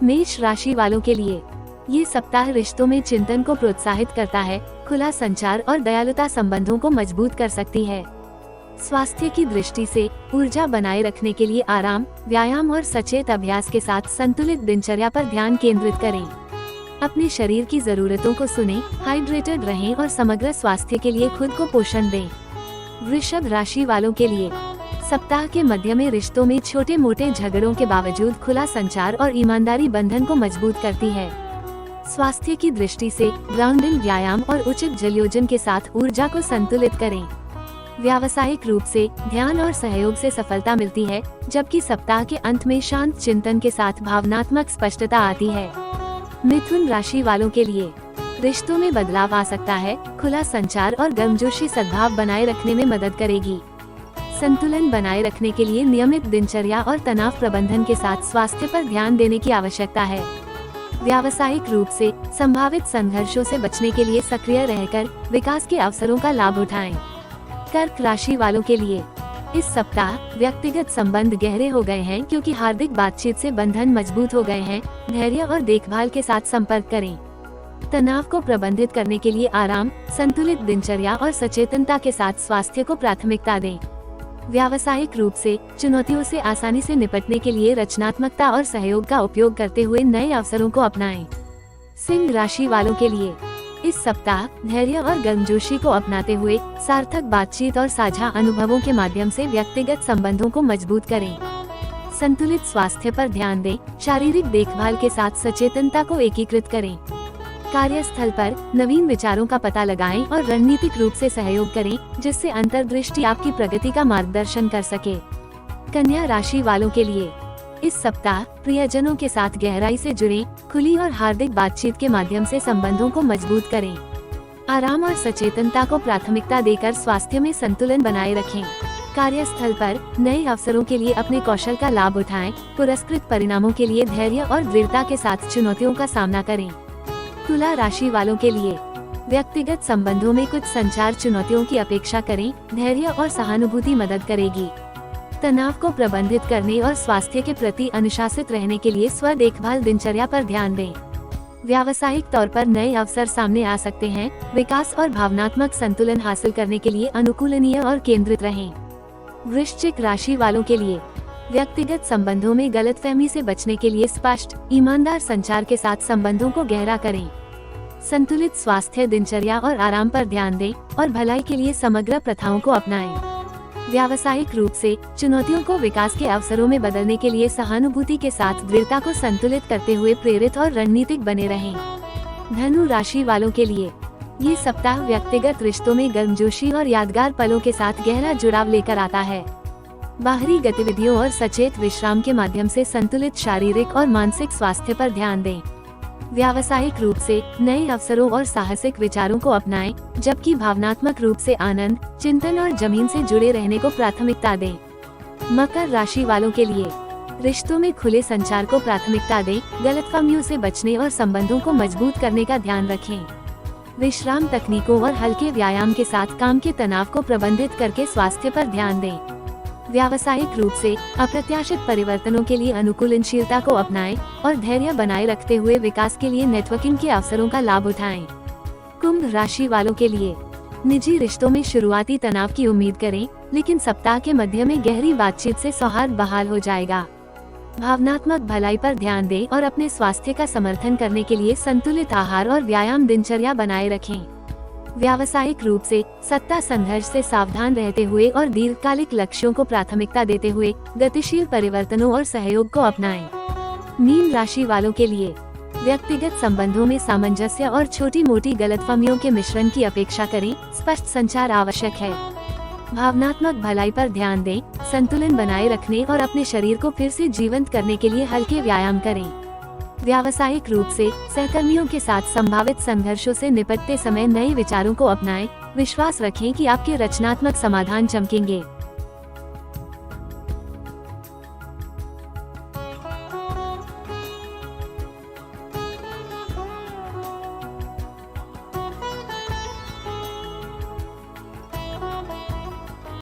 मेष राशि वालों के लिए ये सप्ताह रिश्तों में चिंतन को प्रोत्साहित करता है। खुला संचार और दयालुता संबंधों को मजबूत कर सकती है। स्वास्थ्य की दृष्टि से ऊर्जा बनाए रखने के लिए आराम, व्यायाम और सचेत अभ्यास के साथ संतुलित दिनचर्या पर ध्यान केंद्रित करें। अपने शरीर की जरूरतों को सुनें, हाइड्रेटेड रहें और समग्र स्वास्थ्य के लिए खुद को पोषण दें। वृषभ राशि वालों के लिए सप्ताह के मध्य में रिश्तों में छोटे मोटे झगड़ों के बावजूद खुला संचार और ईमानदारी बंधन को मजबूत करती है। स्वास्थ्य की दृष्टि से ग्राउंडिंग, व्यायाम और उचित जलयोजन के साथ ऊर्जा को संतुलित करें। व्यावसायिक रूप से ध्यान और सहयोग से सफलता मिलती है, जबकि सप्ताह के अंत में शांत चिंतन के साथ भावनात्मक स्पष्टता आती है। मिथुन राशि वालों के लिए रिश्तों में बदलाव आ सकता है। खुला संचार और गर्मजोशी सद्भाव बनाए रखने में मदद करेगी। संतुलन बनाए रखने के लिए नियमित दिनचर्या और तनाव प्रबंधन के साथ स्वास्थ्य पर ध्यान देने की आवश्यकता है। व्यावसायिक रूप से संभावित संघर्षों से बचने के लिए सक्रिय रहकर विकास के अवसरों का लाभ उठाएं। कर्क राशि वालों के लिए इस सप्ताह व्यक्तिगत संबंध गहरे हो गए हैं, क्योंकि हार्दिक बातचीत से बंधन मजबूत हो गए हैं। धैर्य और देखभाल के साथ संपर्क करें। तनाव को प्रबंधित करने के लिए आराम, संतुलित दिनचर्या और सचेतनता के साथ स्वास्थ्य को प्राथमिकता दें। व्यावसायिक रूप से चुनौतियों से आसानी से निपटने के लिए रचनात्मकता और सहयोग का उपयोग करते हुए नए अवसरों को अपनाएं। सिंह राशि वालों के लिए इस सप्ताह धैर्य और गर्मजोशी को अपनाते हुए सार्थक बातचीत और साझा अनुभवों के माध्यम से व्यक्तिगत संबंधों को मजबूत करें। संतुलित स्वास्थ्य पर ध्यान दें, शारीरिक देखभाल के साथ सचेतनता को एकीकृत करें। कार्यस्थल पर नवीन विचारों का पता लगाएं और रणनीतिक रूप से सहयोग करें, जिससे अंतर्दृष्टि आपकी प्रगति का मार्गदर्शन कर सके। कन्या राशि वालों के लिए इस सप्ताह प्रियजनों के साथ गहराई से जुड़ें, खुली और हार्दिक बातचीत के माध्यम से संबंधों को मजबूत करें। आराम और सचेतनता को प्राथमिकता देकर स्वास्थ्य में संतुलन बनाए रखें। कार्यस्थल पर नए अवसरों के लिए अपने कौशल का लाभ उठाएं। पुरस्कृत परिणामों के लिए धैर्य और दृढ़ता के साथ चुनौतियों का सामना करें। तुला राशि वालों के लिए व्यक्तिगत संबंधों में कुछ संचार चुनौतियों की अपेक्षा करें। धैर्य और सहानुभूति मदद करेगी। तनाव को प्रबंधित करने और स्वास्थ्य के प्रति अनुशासित रहने के लिए स्व देखभाल दिनचर्या पर ध्यान दें। व्यावसायिक तौर पर नए अवसर सामने आ सकते हैं। विकास और भावनात्मक संतुलन हासिल करने के लिए अनुकूलनीय और केंद्रित रहें। वृश्चिक राशि वालों के लिए व्यक्तिगत संबंधों में गलतफहमी से बचने के लिए स्पष्ट, ईमानदार संचार के साथ संबंधों को गहरा करें। संतुलित स्वास्थ्य दिनचर्या और आराम पर ध्यान दें और भलाई के लिए समग्र प्रथाओं को अपनाएं। व्यावसायिक रूप से चुनौतियों को विकास के अवसरों में बदलने के लिए सहानुभूति के साथ दृढ़ता को संतुलित करते हुए प्रेरित और रणनीतिक बने रहें। धनु राशि वालों के लिए ये सप्ताह व्यक्तिगत रिश्तों में गर्मजोशी और यादगार पलों के साथ गहरा जुड़ाव लेकर आता है। बाहरी गतिविधियों और सचेत विश्राम के माध्यम से संतुलित शारीरिक और मानसिक स्वास्थ्य पर ध्यान दें। व्यावसायिक रूप से नए अवसरों और साहसिक विचारों को अपनाएं, जबकि भावनात्मक रूप से आनंद, चिंतन और जमीन से जुड़े रहने को प्राथमिकता दें। मकर राशि वालों के लिए रिश्तों में खुले संचार को प्राथमिकता दें। गलतफहमियों से बचने और संबंधों को मजबूत करने का ध्यान रखें। विश्राम तकनीकों और हल्के व्यायाम के साथ काम के तनाव को प्रबंधित करके स्वास्थ्य पर ध्यान दें। व्यावसायिक रूप से अप्रत्याशित परिवर्तनों के लिए अनुकूलनशीलता को अपनाएं और धैर्य बनाए रखते हुए विकास के लिए नेटवर्किंग के अवसरों का लाभ उठाएं। कुंभ राशि वालों के लिए निजी रिश्तों में शुरुआती तनाव की उम्मीद करें, लेकिन सप्ताह के मध्य में गहरी बातचीत से सौहार्द बहाल हो जाएगा। भावनात्मक भलाई पर ध्यान दें और अपने स्वास्थ्य का समर्थन करने के लिए संतुलित आहार और व्यायाम दिनचर्या बनाए रखें। व्यावसायिक रूप से सत्ता संघर्ष से सावधान रहते हुए और दीर्घकालिक लक्ष्यों को प्राथमिकता देते हुए गतिशील परिवर्तनों और सहयोग को अपनाएं। मीन राशि वालों के लिए व्यक्तिगत संबंधों में सामंजस्य और छोटी मोटी गलतफहमियों के मिश्रण की अपेक्षा करें। स्पष्ट संचार आवश्यक है। भावनात्मक भलाई पर ध्यान दें, संतुलन बनाए रखने और अपने शरीर को फिर से जीवंत करने के लिए हल्के व्यायाम करें। व्यावसायिक रूप से सहकर्मियों के साथ संभावित संघर्षों से निपटते समय नए विचारों को अपनाएं। विश्वास रखें कि आपके रचनात्मक समाधान चमकेंगे।